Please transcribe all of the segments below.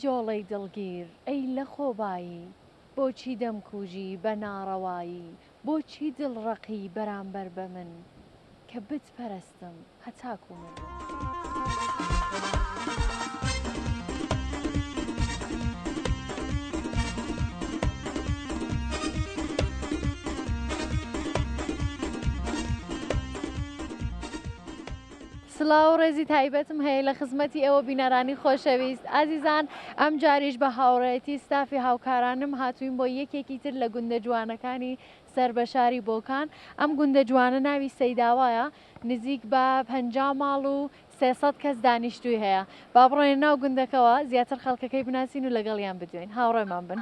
جۆڵەی دڵگیر ئەی لە خۆبایی بۆچی دەمکوژی بە ناڕەوایی بۆچی دڵڕەقی بەرامبەر بە من کە بتپەرستم هەتاکو من سڵاو و ڕێزی تایبەتم هەیە لە خزمەتی ئەوە بینەرانی خۆشەویست ئازیزان ئەم جاریش بە هاوڕێتی ستافی هاوکارانم هاتووین بۆ یەکێکی تر لە گوندە جوانەکانی سەر بە شاری بۆکان ئەم گوندە جوانە ناوی سەیداوایە نزیک بە 50 ماڵ و 300 کەس دانیشتووی هەیە با بڕۆین ناو گوندەکەەوە زیاتر خەڵکەکەی بناسین و لەگەڵیان بدوین هاوڕێمان بن.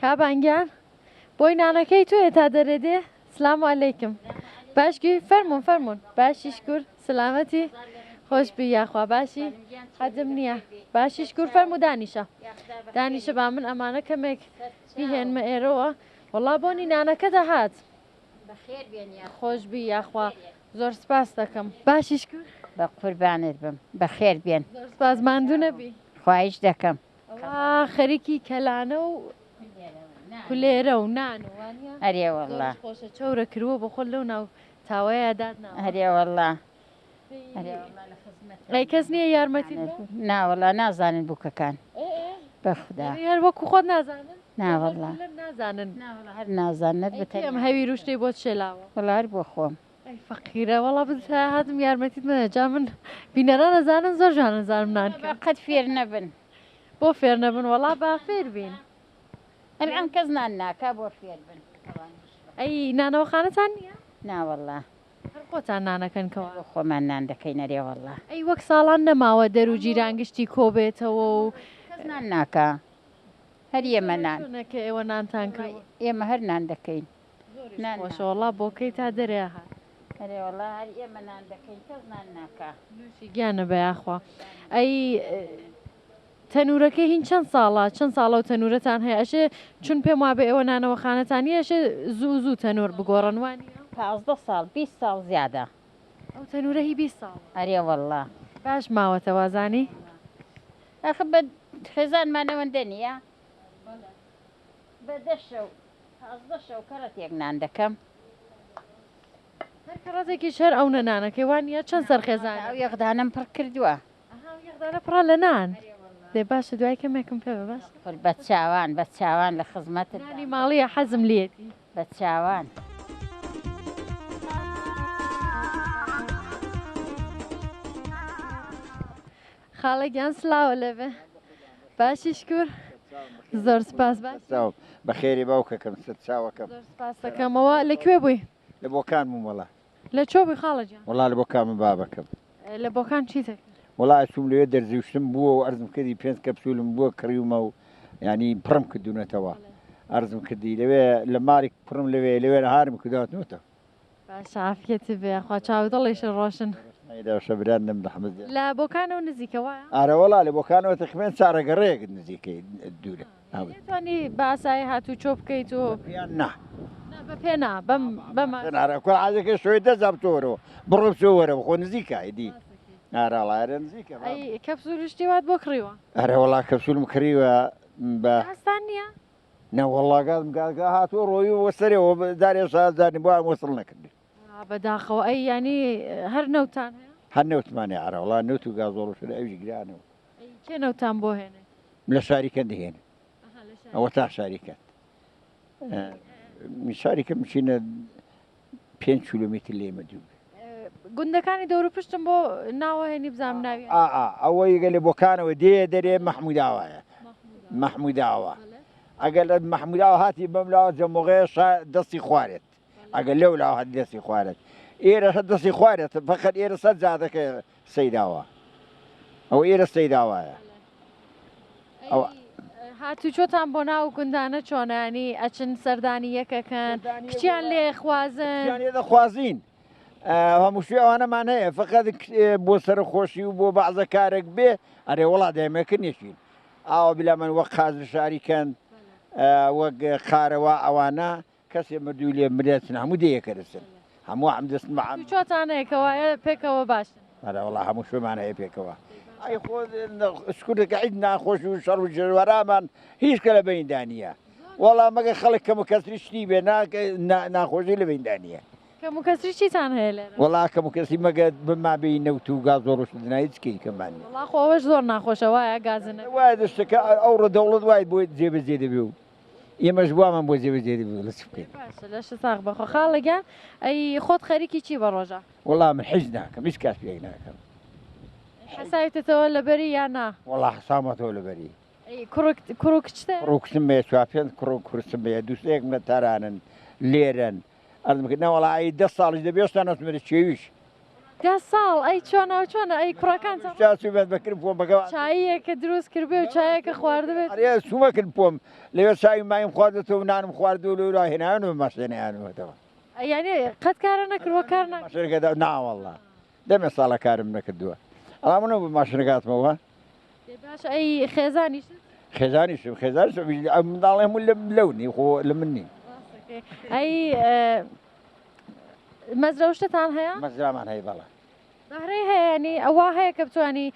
کابانگیان بۆی نانەکەی توێ تا دەرێدێ سلام عەلیکم باشگوی فەرمونون باشی شکر سلامەتی خۆش بی یاخوا باشی حەجم نییە باشی شکر فەرمو دانیشە با من ئەمانە کەمێک بیهێنمە ئێرەوە وەڵا بۆنی نانەکە دەهات خۆش بی یاخوا زۆر سپاس دەکەم باشی شکر بە قوربانت بم بەخێر بێن زۆر سپاس ماندوو نەبی خواهش دەکەم خەریکی کەلانە و کولێرە و نان هەرێ وەڵڵا خۆشە چەورە کردووە بە خۆل لەو ناو تاوەیە دادناوە هەرێ وەڵڵا ئەی کەس نییە یارمەتی ناوەڵا نازانن بووکەکان بەخدا هەر وەکو خۆت نازانن ناوەڵا نازانن هەر نازانت ئەم هەوی روشتەی بۆ شێلاوە وەڵار بۆ خۆم ئەی فەقیرە وەڵا بتا هاتم یارمەتیت منەجا من بینەرە نەزانن زۆر جوان نەزانم نانکە قەت فێر نەبن بۆ فێر نەبن وەڵا با فێر بین ئەم کەس نان ناکا بۆ فێر بن ئەی نانەوەخانەتان نییە ناوەڵا هەر خۆتان نانەکەنکەوە بۆ خۆمان نان دەکەین نەرێ وەڵڵا ئەی وەک ساڵان نەماوە دەر و جیرانگشتی کۆبێتەوە و کەس نان ناکا هەر ئێمە نان نەکە ئێوە نانتان کرد ئێمە هەر نان دەکەین خۆشەوەڵا بۆکەی تا دەرێ هات هەرێ وەڵڵا هەر ئێمە نان دەکەین کەس نان ناکا نووشی گیانە بەیاخوا ئەی تەنورەکەی هین چەند ساڵە و تەنورەتان هەیە ئەشێ چون پێم وا بە ئێوە نانەوە خانەتانی ئەشێ زوو تەنور بگۆڕنوانی 15 ساڵ 20 ساڵ زیادە ئەو تەنورە هی 20 ساڵ هەرێ وەڵڵا باش ماوەتە وازانی ئەخە بە خێزانمانەوەندە نییە بە 15 شەو کەڕەتێک نان دەکەم هەر کەڕەتێکی شەر ئەو نەنانەکەی وانە چەند سەرخێزان ئەو یەخدانم پڕ کردووە یەخدانە پڕە لە نان دێ باشە دوای کەمێکم پێ باش بە چاوان لە خزمەتت نانی ماڵیە حەزم لێتی بە چاوان خاڵێکیان سلااوە لەبێ باشی شکر زۆر سپاس باش بەخێری باوکەکەم سەر چاوەکەم زۆر سپاس دەکەمەوە لەکوێ بووی لە بۆکان بووم وەڵا لە چۆ بووی خاڵەجیان وەڵا لە بۆکان من بابەکەم لە بۆکان چیتە وڵای چوم لەوێ دەرزیشتم بووە و ئەرزم کردی 5 کەپسولم بووە کڕیومە و ینی پڕم کردوونەتەوە ئەرزم کردی لەوێ لە ماری پڕم لەوێ هارم کرداتنەوە باش عافیەتی بێ خوا چاو دڵیش ڕۆشن شەبران نم دەحمد لە بۆکانەوە نزیکەوە ئارە وەڵا لە بۆکانەوە تەخمێن چارەگەڕەیەک نزیکەی دوورە توانی باسایی هاتوو چۆ بکەیت و نا بە پێنا بەمکۆعاەکە شوێ دەزابتۆرەوە بڕۆ چۆوەرە خۆ نزیکایدی ناراڵایرە نزیکە کەپسوولشتی وات بۆ کڕیوە ئەرە وڵا کەپسولم کڕیوە بە هەستان نییە نەوەڵاگات گاگا هاتووە ڕۆی وەسەرەوە دارێ شازانی بۆ وەسڵ نەکردی بەداخەوە ئەی ینی هەر نەوتان هەر نەوتمانێ ئارە وڵا نوت و گازۆڵشە ئەوژی گرانەوە کێ نەوتان بۆ هێنێ لە شاریکە دەهێن ئەوە تا شاریکەت شاریکە بچینە 5 کیلومتر لێمە دوو گوندەکانی دەور و پشتم بۆ ناوەهێنی بزانام ناوی ئەوە یگە لە بۆکانەوە دێ مەحموداوایە مەحموداوە ئەگەر لە مەحموداوە هاتی بەملاوە جەمۆغەیە دەستی خوارێت ئەگەر لەو لاوە هەت دەستی خوارێت ئێرە دەستی خوارێت فقط ئێرە سەد جادەکە سەیداوە ئەو ئێرە سەیداوایە هاتوو چۆتان بۆ ناو گوندانە چۆنانی ئەچن سەردانی یەکەکەن کچیان لێ خوازن دەخوازین هەموو شوێ ئەوانەمان هەیە فقط بۆ سەرخۆشی و بۆ بەعزە کارێک بێ ئەرێ وڵات دەمەکە نێشین ئاوا بلا من وەک خازر شاریکەن وەک خارەوە ئەوانە کەسێ مردوو لێ مرێتن هەموو دەیەکەرسن هەموو ئەم دەست چۆتانەیەکەوایە پێکەوە باش وڵا هەموو شوێمان هەیە پێکەوە ئەی خۆ سکوورەکە عید ناخۆش و شەڕ و جێوەرامان هیچ کە لە بەیندانە وەڵا مەگە خەڵک کەم و کەسری شتی بێ ناخۆشی لە بەیندانە کەم و کەسری چیتان هەیە لێرە وڵا کەم و کەسی مەگە بمابی نەوت و گاز زۆڕش بدنایی چکەی کەمان وڵا خۆوەش زۆر ناخۆشە وایە گازنە وای دەشتەکە ئەو ڕەدەوڵت وای بۆ جێبەجێ دەبێ و ئێمەش بوامان بۆ جێبەجێ دەبێ لە چ بکەین باشە لەش ساغ بەخۆ خاڵەگەن ئەی خۆت خەریکی چی بە ڕۆژە وەڵا من حیز ناکەم هیچ کاس پێک ناکەم حەساویتەوە لەبەری یان نا وەڵا حسامەتەوە لەبەری کوڕ و کچتە ڕووکسم بێ چوپێن کوڕ و کورسم بێ دووسەیەک منە تارانن لێرن ئەڵمکردنا وڵی 10 ساڵی دەبێستا نەسمرە چێویش 10 ساڵ ئەی چۆنە چۆنە ئەی کوڕەکان بێت بەکرد پۆم بەگە چاییەکە دروست کردبێ و چایەکە خواردبێت ئەرێ سومەکرد پۆم لەوێ چاوی مایم خواردەوە نانم خواردو لە هێناوێن و مەشێنیانەوەتەوە یعنی قەت کارە نەکردوە کار ماشێنەکەدا ناوەڵا دەمێ ساڵە کارم نەکردووە ئەڵا منە بە ماشنەکاتمەوە باش ئەی خێزانیش خێزانیشم خێزانش منداڵێ هەموو لەونی خۆ لە منی ئەی مەزرەوشتتان هەیە مەزرامان هەیە بەڵە بەهرەی هەیەنی ئەوە هەیە کە بتوانی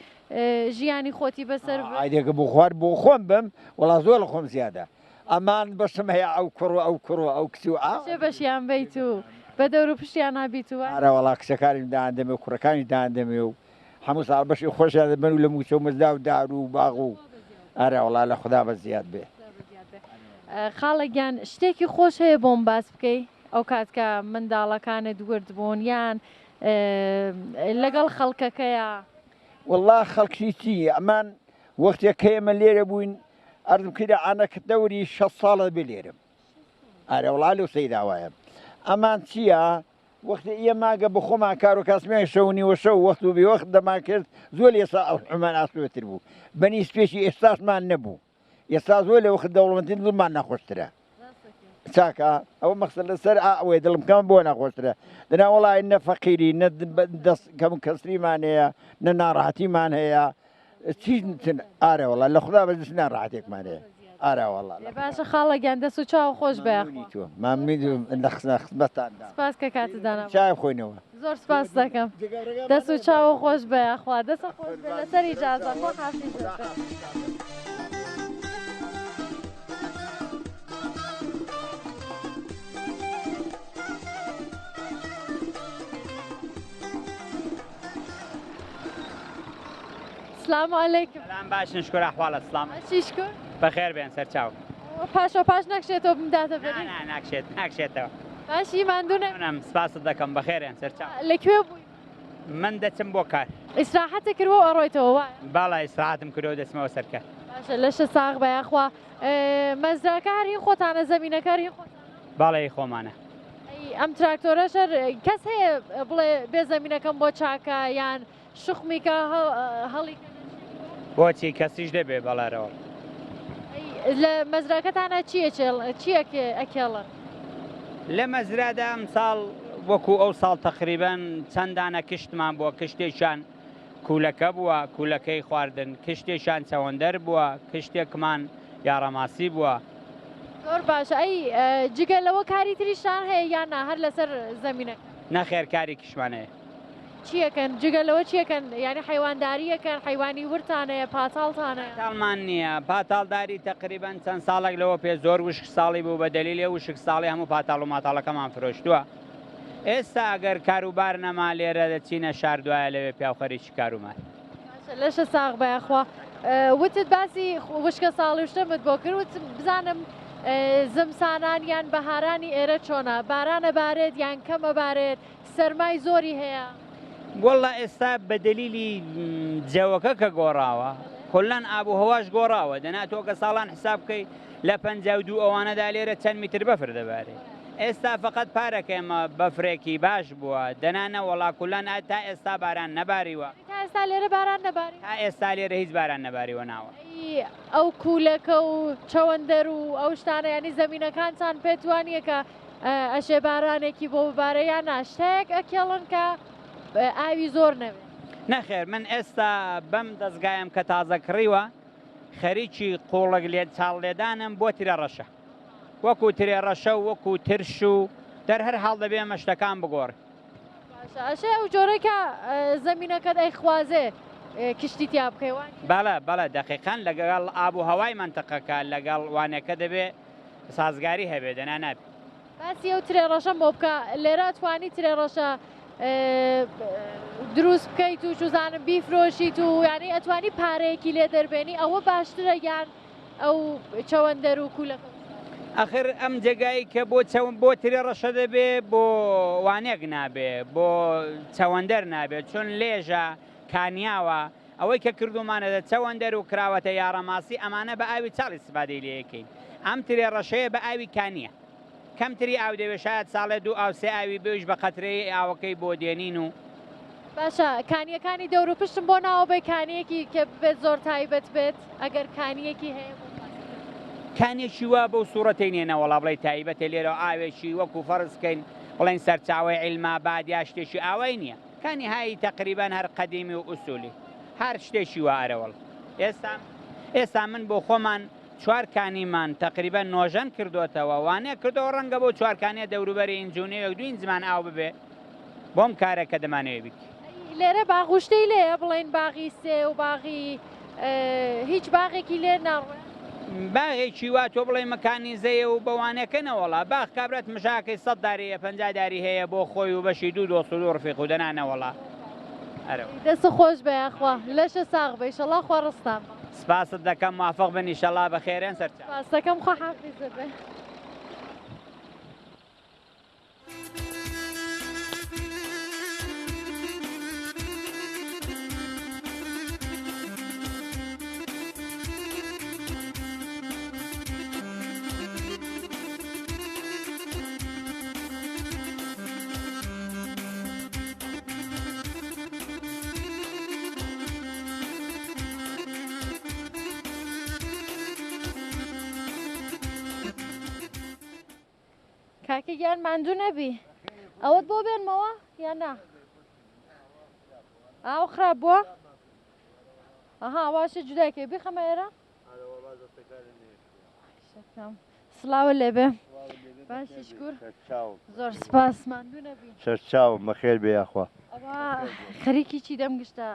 ژیانی خۆتی بەسەر ئایدێکە بۆ خوارد بۆ خۆم بم وڵا زۆر لە خۆم زیادە ئەمان بەشم هەیە ئەو کوڕ ئەو کوڕ ئەو کچی و چێ بەشیان بیت و بە دەور و پشتیان نابیتوە ئارە وڵا کچەکانی دان دەمێ و کوڕەکانی دان دەمێ و هەموو ساڵ بەشی خۆشیان دەبن و لە موچە و مەزدا و دار و باغ و ئارە وڵا لە خوددا بە زیاد بێ خاڵەگیان شتێکی خۆش هەیە بۆم باس بکەی ئەو کاتکە منداڵەکانت ورد بوون یان لەگەڵ خەڵکەکەیە والله خەڵکی چی ئەمان وەختێک ئێمە لێرە بووین ئەردم کرا ئانەکە دەوری 6 ساڵە بێ لێرم ئارە وڵا لەو سەیداوایە ئەمان چییە وەختی ئێماگە بە خۆمان کار و کاسمیان شەونیوە شەو وەخت و بێوەخت دەمان کرد زۆر ئێستا ئەومان ئاسوێتر بوو بەنیست پێشی ئێستاشمان نەبوو ئێستا زۆر لە وەخت دەوڵەمەندین زۆرمان ناخۆشترە چاکە ئەوە مەقصد لەسەر ئەوەی دڵم کەم بۆ ناخۆشترە دەنا وڵای نە فەقیری نە کەم کەسریمان هەیە نە ناڕاحەتیمان هەیە چی ئارە وڵا لە خوددا بەدەست ناڕاحەتێکمان هەیە ئارە وڵا باشە خاڵەگیان دەست و چاو خۆش بە لە خزمەتاندا سپاس کە کاتدانا چای خۆینەوە زۆر سپاس دەکەم دەست و چاو خۆش بە یاخوا دەستە خۆش بێ لەسەر ئیجازە خۆ حافیز السلام علیکم سلام باشن شکر احوالت سلام شیشکر بخیر بین سرچاو پاش نەکشێتەوە بمداتە بەری نه ناکشێتەوە باشی ماندوونە منم سپاست دەکەم بەخێرێن سەرچاو لەکوێ بووی من دەچم بۆ کار ئیسراحەتە کردوە ئەڕۆیتەوە وایە باڵا ئیسراحەتم کردەوە دەچمەوە سەرکە باشە لەشە ساغ بە یاخوا مەزراکە هەرهی خۆتانە زەمینەکەری خۆتان باڵی خۆمانە ئەم تراکتۆرەشەر کەس هەیە بڵێ بێ زەمینەکەم بۆ چاکە یان شخمیکە هەڵی بۆچی کەسیش دەبێ بەڵارەوە لە مەزراکەتانە چیە ئەکێڵن لە مەزرادا ئەم ساڵ وەکو ئەو ساڵ تقریبان چەندانە کشتمان بووە کشتێکشان کوولەکە بووە کوولەکەی خواردن کشتێکشان چەوەندەر بووە کشتێکمان یاڕەماسی بووە زۆر باشە ئەی جگە لەوە کاری تریشان هەیە یان هەر لەسەر زەمینەکە نەخێر کاری کشمانەیە چیەکەن جگە لەوە چیەکەن ینی حیوانداریەکەن حیوانی ورتانەیە پاتاڵتانەیە پاتاڵمان نییە پاتاڵداری تقریبان چەند ساڵێک لەوە پێ زۆر وشک ساڵی بوو بە دەلیلێ وشک ساڵی هەموو پاتاڵ و ماتاڵەکەمان فرۆشتووە ئێستا ئەگەر کاروبار نەما لێرە دەچینە شار دوایە لەوێ پیاوخەریکی کارومان لەشە ساغ بەیەخوا وتت باسی وشکە ساڵی شتمت بۆ کرد وت بزانم زمسانان یان بەهارانی ئێرە چۆنە بارانە بارێت یان کەمە بارێت سەرمای زۆری هەیە وەڵا ئێستا بە دەلیلی جەوەکە کە گۆڕاوە کلەن ئابوهەواش گۆڕاوە دەناتۆ کە ساڵان حساب بکەی لە 52 ئەوانەدا لێرە چەند میتر بەفر دەبارێت ئێستا فقط پارەکە ئێمە بەفرێکی باش بووە دەنانە وەڵا کولەن تا ئێستا باران نەباریوە تا ئێستا لێرە باران نەباری تا ئێستا لێرە هیچ باران نەباریوە ناوە ئەو کوولەکە و چەوەندەر و ئەو شتانە ینی زەمینەکانتان پێت وانییە کە ئەشێ بارانێکی بۆ ببارەیان ناشتەیەک ئەکێڵن کە ئاوی زۆر نەوێت. نەخێر من ئێستا بەم دەستگایم کە تازە کڕیوە خەریکی قوڵک لێت چاڵ لێدانم بۆ ترە ڕەشە وەکو ترێ ڕەشە و وەکو ترش و دەرهەر هەڵ دەبێ مەشتەکان بگۆڕ. ئەشێ ئەو جۆرەکە زەمینەکەت ئەیخوازێ کشتی تیا بکەیوان. بەڵە دەقیقان لەگەڵ ئاب و هەوای منتەقەکە لەگەڵ وانەکە دەبێ سازگاری هەبێ دەنا نابێت. باسی ئەو ترێ ڕەشەم بۆ بکە لێرە توانی ترێ ڕەشە دروست بکەیت و چوزانم بیفرۆشیت و یانی ئەتوانی پارەیەکی لێ دەربێنی ئەوە باشترە یان ئەو چەوەندەر و کوولەکە. ئەخر ئەم جێگایی کە بۆ ترێ ڕەشە دەبێ بۆ وانێک نابێ بۆ چەوەندەر نابێت چۆن لێژە کانیاوە ئەوەی کە کردومانەدە چەوەندەر و کراوەتە یاڕەماسی ئەمانە بە ئاوی چاڵی سبادەی لەکەین ئەم ترێ ڕەشەیە بە ئاوی کانیە کەمتری ئاو دەوێت شاید ساڵێ دوو ئاو سێ ئاوی بێژ بە قەترەی ئاوەکەی بۆ دێنین و باشە کانیەکانی دەور و پشتم بۆ ناوە بێ کانیەکی کە بێت زۆر تایبەت بێت ئەگەر کانیەکی هەیە کانێکی وا بەو سوورەتەی نێنە وەڵا بڵێ تایبەتە لێرە ئاوێکی وەکو فەرزکەین بڵێن سەرچاوی عیلما بادیا شتێکی ئاوای نییە کانی هایی تقریبان هەر قەدیمی و ئوسولی هەر شتێکی وا ئەرەوەڵ ئێستا من بۆ خۆمان چوارکانیمان تقریبا نۆژەن کردوتەوە وانەیە کردەوە ڕەنگە بۆ چوارکانیە دەوروبەری ئینجونێ دوین زمان ئاو ببێ بۆم کارەکە دەمانەوێت بیت لێرە باغوشتەی لێە بڵێن باغی سێ و باغی هیچ باغێکی لێ ناڕێ باغێکی وا تۆ بڵێ مەکانیزەیە و بەوانەکە نەوەڵا باغ کابرێت مژاکەی 100 داریە 50 داری هەیە بۆ خۆی و بەشی دوو دۆست و ڕفیق و دەنانەوەڵا دەست خۆش بەیەخوا لەشە ساغ بە ئیشەڵا خوا ڕستام سپاست دەکەم موافق بن ئیشەڵا بە خێرێن سەرچاو سپاسەکەم خوا حافیزە بێ. کاکە گیان ماندوو نەبی ئەوەت بۆ بێنمەوە یان نا ئاو خراپ بووە ئەها واشە جوداکێ بخەمە ئێرە سڵاوە لێبێ باشی شکور زۆر سپاس ماندوو نەبی سەرچاو مەخێر بێ یاخوا ئەوە خەریکی چی دەم گشتە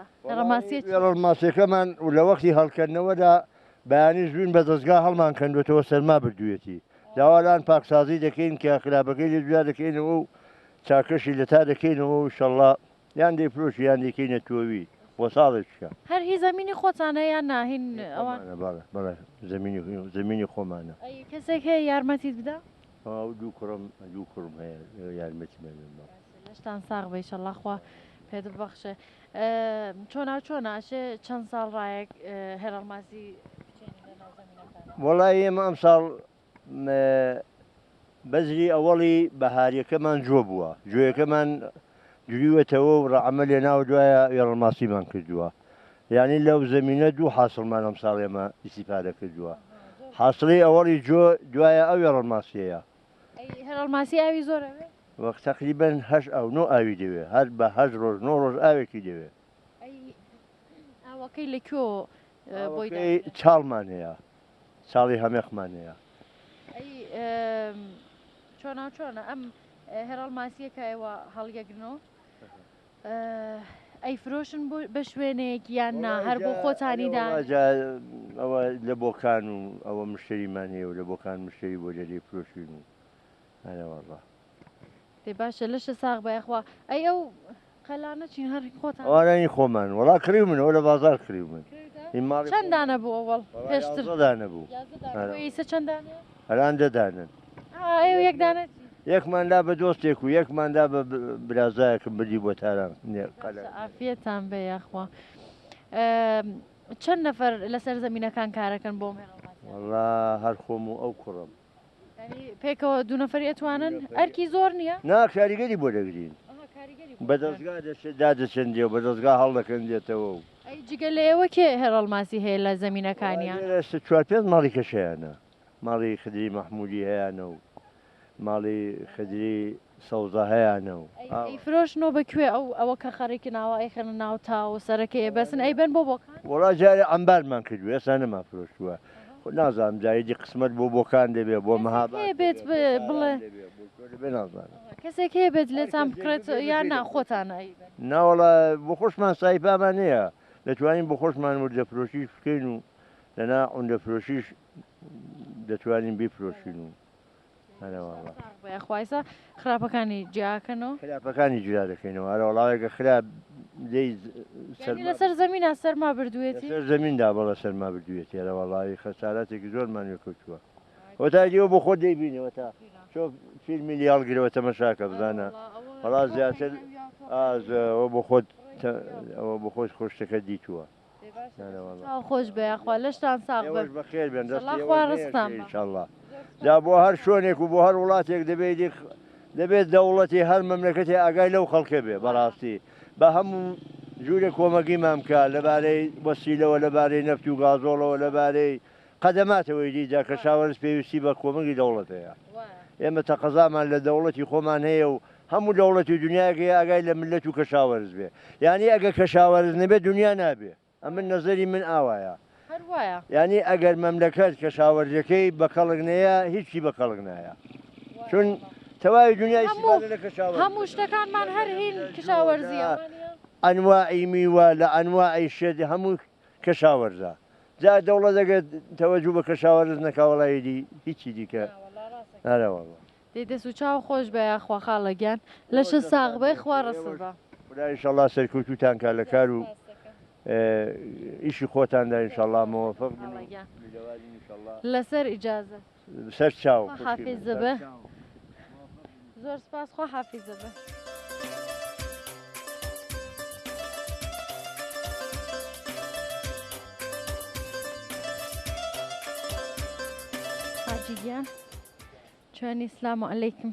ڕەماسیەکەمان و لە وەختی هەڵکردنەوەدا بەیانی ژوین بە دەستگا هەڵمان کەندوێتەوە سەرما بردوویەتی داوالان پاکسازی دەکەین کە خراپەکەی لە دویا دەکەینەوە و چاکەشی لە تا دەکەینەوە و شەڵڵا یان دەیفرۆش یان دەکەینە تۆوی بۆ ساڵێککە هەر هی زەمینی خۆتانە یان ناهین ئەوان بەڵێ زمینی خۆمانە کەسێک هەیە یارمەتیت بدە دوو کوڕم هەیە یارمەتی لەشتان ساغ بە ئیشەڵا خوا پێ ببەخشێ چۆنا ئاشێ چەند ساڵ ڕایەک هێرەڵماسی وەڵای ئێمە ئەم ساڵ بەزری ئەوەڵی بەهاریەکەمان جۆ بووە گوێیەکەمان جوریوەتەوە و ڕەعەمە لێ ناو دوایە هێرەڵماسیمان کردووە یعنی لەو زەمینە دوو حاصڵمان ئەم ساڵ ئێمە ئیستیفادە کردووە حاصڵی ئەوەڵی جۆ دوایە ئەو هێرەڵماسیەیە هێرەڵماسی ئاوی زۆرەوێ وەخت تقریبەن هەش ئەو نۆ ئاوی دەوێت هەر بە هەش ڕۆژ نۆ ڕۆژ ئاوێکی دەوێت ئاوەکەی لەکوێ بۆی چاڵمان هەیە چاڵی هەمێخمان هەیە چۆنە ئەم هێرەڵماسیەکە ئێوە هەڵیەگرنەوە ئەی فرۆشن بە شوێنێک یان نا هەر بۆ خۆتانیدا ئەوە لە بۆکان و ئەوە مشتریمان هەیە و لە بۆکان مشتری بۆ دەری فرۆشین و هەنەوەڕە دێ باشە لەشە ساغ بەیەخوا ئەی ئەو قەلانە چین هەر خۆتان ئەوانانی خۆمان وڵا کڕی من ئەوە لە بازار کڕی من چەندانە بوو ئەوڵ پێشتردانە بوو چەندانە هەران دەدانن یەکدانە یەکماندا بە دۆستێک و یەکماندا بە برازایەکم بردی بۆ تاران ئافیەتان بێ یاخوا چەند نەفەر لەسەر زەمینەکان کارەکەن بۆم وەڵا هەر خۆم و ئەو کوڕم پێکەوە دوو نەفەری ئەتوانن ئەرکی زۆر نییە نا کاریگەری بۆ دەگرین بە دەستگا دەچێت دادەچەندێ و بە دەستگا هەڵ دەکەندێتەوە و ئەی جگە لە ئێوە کێ هێڕەڵماسی هەیە لە زەمینەکانیان چوار پێنج ماڵی کەشیانە ماڵی خدری مەحمودی هەیەە و ماڵی خدری سەوزە هەیەە و ئەی فرۆشنەوە بەکوێ ئەوە کە خەڕێکی ناوە ئەیخەنە ناو تاوە سەرەکەی بەسن ئەی بن بۆ بۆکان وڵا جارێ ئەمبارمان کردو ئێستا نەما فرۆشتووە نازانم جایدی قسمت بۆ بۆکان دەبێ بۆ مەهابێت بێت بڵێ نازانم کەسێک هەیە بێت لێتان بکرێت یان ناخۆتانە ناوەڵە بۆ خۆشمان سایپامان هەیە دەتوانین بۆ خۆشمان وردەفرۆشیش بکەین و لەنا ئەوەندەفرۆشیش دەتوانین بیفرۆشین و خوایسە خراپەکانی جیاکەنەوە خراپەکانی جیا دەکەینەوە ئەرە وڵاوێکە خراپ لەسەر زەمینە سەرما بردوێتی زەمیندا بەڵە سەرما بردوێتی ئەرە وڵاوی خەساراتێکی زۆرمان کەوتووە وەتاگیەوە بۆ خۆ دەیبینەوە تا چۆ فیلمی لیاڵگرەوە تەمەشاکە بزانە وڵا زیاتر ئەوە بۆ خۆت ئەوە بۆ خۆش خۆشتەکە دیتووە خۆش بەیەخوا لەشتان ساغ بەخێر بێن دەستخواڕستانله جا بۆ هەر شوێنێک و بۆ هەر وڵاتێک دەبێت دەوڵەتی هەر مەملەکەتی ئاگای لەو خەڵکە بێ بەڕاستی بە هەموو ژوورێ کۆمەگی مامکە لەبارەی وەسیلەوە لەبارەی نەفت و گازۆڵەوە لەبارەی قەدەماتەوەی دیجا کە شاوەرز پێویستی بە کۆمەگی دەوڵەتەیە ئێمە تەقەزامان لە دەوڵەتی خۆمان هەیە و هەموو دەوڵەتی دنیاگەی ئاگای لە ملت و کەشاوەرز بێ یعنی ئەگە کەشاوەرز نەبێت دنیا نابێ ئەمە نەزەری من ئاوایە یعنی ئەگەر مەملەکەت کەشاوەرزەکەی بە کەڵگنەیە هیچی بە کەڵگنایە چون تەواوی دنیای هەموو شتەکانمان هەر هین کشاوەرزیە ئەنواعی میوە لە ئەنواعی شێت هەموو کەشاوەرزە جا دەوڵەت دەگەت تەوەجوو بە کەشاوەرز نەکاوەڵایدی هیچی دیکە نارەوەڵ دەست و چاو خۆش بە یاخوا خاڵەگیان لەش ساغ بێ خوا ڕسەبە خدایشەڵا سەرکەوتوتان کا لە کار و ئیشی خۆتاندا ئینشەڵا مۆفق لەسەر ئیجازە سەر چاو حافیزە بە زۆر سپاس خۆ حافیزە بە حاجیگیان چۆنی سلام عەلەیکم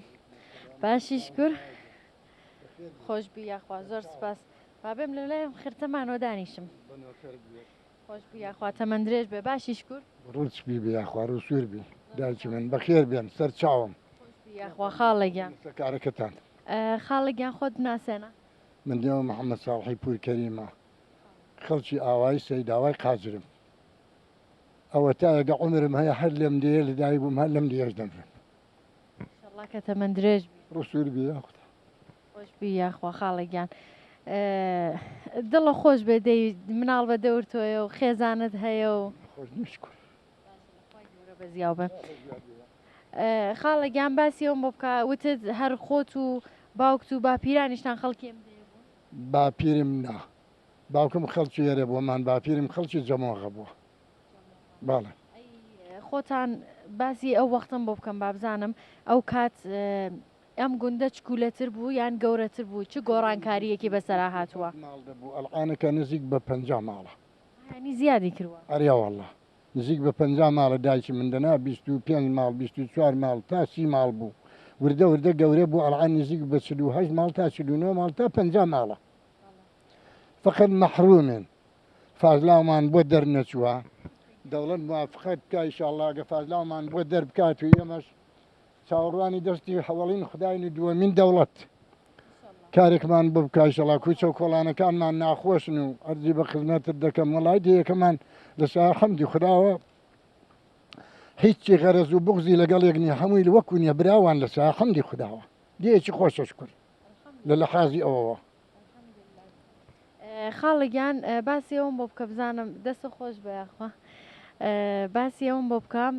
باشی شکر خۆش بی یاخوا زۆر سپاس بابێم لەلایەم خرتەمانەوە دانیشم خۆش بی یاخوا تەمەند درێژ بێ باشی شکر ڕوچ بی بێ یاخوا ڕوسوور بی دایکی من بەخێر بێن سەر چاوم یاخوا خاڵێکیان کارەکەتان خاڵێکیان خۆت بناسێنە من دێوە محەممەد ساڵحی پور کەریمە خەڵکی ئاوای سەیداوای قاجرم ئەوە تا ئەگە عمرم هەیە هەر لێم دێ لە دای بووم هەر لەم دێش دەمرم کە تەمەند درێژ ڕوسوور بی یاخدا خۆش بی یاخوا خاڵێکیان دڵە خۆش بێ دەی مناڵ بە دەورتۆیە و خێزانت هەیە و خۆش نشکر بەزیاو بە خاڵێکیان باسی ئەوم بۆ بکە وتت هەر خۆت و باوکت و باپیرانیشتان خەڵکیم باپیرم نا باوکم خەڵکی ێرە بۆمان باپیرم خەڵکی جەمۆغە بووە باڵێ خۆتان باسی ئەو وەختم بۆ بکەم بابزانم ئەو کات ئەم گوندە چکولەتر بوو یان گەورەتر بوو چ گۆڕانکاریەکی بەسەرا هاتووە ماڵ دەبوو ئەلعانەکە نزیک بە 50 ماڵە ینی زیادی کردووە ئەریاوەڵە نزیک بە 50 ماڵە دایکی من دەنا 25 ماڵ 24 ماڵ تا 30 ماڵ بوو وردە وردە گەورە بوو ئەلعان نزیک بە 48 ماڵ تا 49 ماڵ تا 50 ماڵە فقط مەحرومن فازلاومان بۆ دەرنەچووە دەوڵەت موافقەت بکە ئینشاءڵڵا ئەگە فازلاومان بۆ دەربکات و ئێمەش چاوەڕوانی دەستی هەوڵین خداین دووەمین دەوڵەت کارێکمان بۆ بکە ئینشاءڵڵا کوچە و کۆڵانەکانمان ناخۆشن و ئەرزی بە خزمەتت دەکەم وەڵای دیەکەمان لەسەر حەمدی خداوە هیچی غەرەز و بغزی لەگەڵ یەکنی هەمووی وەکو نیە براوان لەسەر حەمدی خداوە دیەکی خۆشەش کرد لە لەحازی ئەوەوە خاڵێکیان باسی ئەوم بۆ بکە بزانم دەستە خۆش بە یاخوا باسی ئەوم بۆ بکەم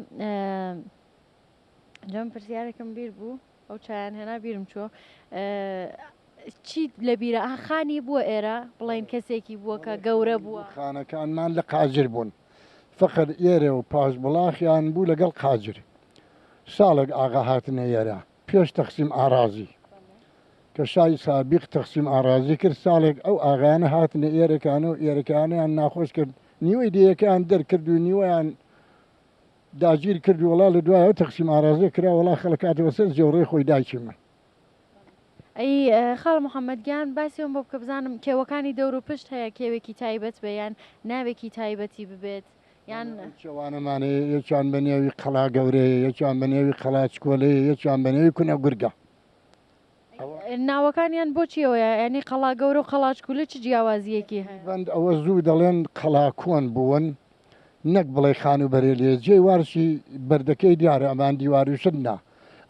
جەم پرسیارێکم بیر بوو ئەو چایان هێنا بیرم چۆ چیت لە بیرە خانی بووە ئێرە بڵێن کەسێکی بووە کە گەورە بووە خانەکانمان لە قاجر بوون فقط ئێرە و پاش بڵاخیان بوو لەگەڵ قاجر ساڵێک ئاغا هاتنە ئێرە پێش تەقسیم ئارازی کە شای سابق تەقسیم ئارازی کرد ساڵێک ئەو ئاغایانە هاتنە ئێرەکان و ئێرەکانیان ناخۆش کرد نیوەی دیەکەیان دەرکرد و نیوەیان داگیر کرد وڵا لە دوایەوە تەقسیم ئارازی کرا وڵا خەڵکاتەوە سەر جێوڕێی خۆی دایکی من ئەی خاڵ محەممەدگیان باسیەوە بۆ بکە بزانم کێوەکانی دەور و پشت هەیە کێوێکی تایبەت بێ یان ناوێکی تایبەتی ببێت یان چێوانەمانەیە یەکیان بە نێوی قەڵا گەورەیە یەکیان بە نێوی قەڵاچ کۆلەیە یەکیان بە نێوی کونە گورگە ناوەکانیان بۆچیەوەیە ینی قەڵا گەورە و قەڵاچکولە چ جیاوازیەکی هەیە بەند ئەوە زوو دەڵێن قەڵا کۆن بوون نەک بڵێ خان و بەرێ جێ وارشی بەردەکەی دیارە ئەمان دیواریشتنا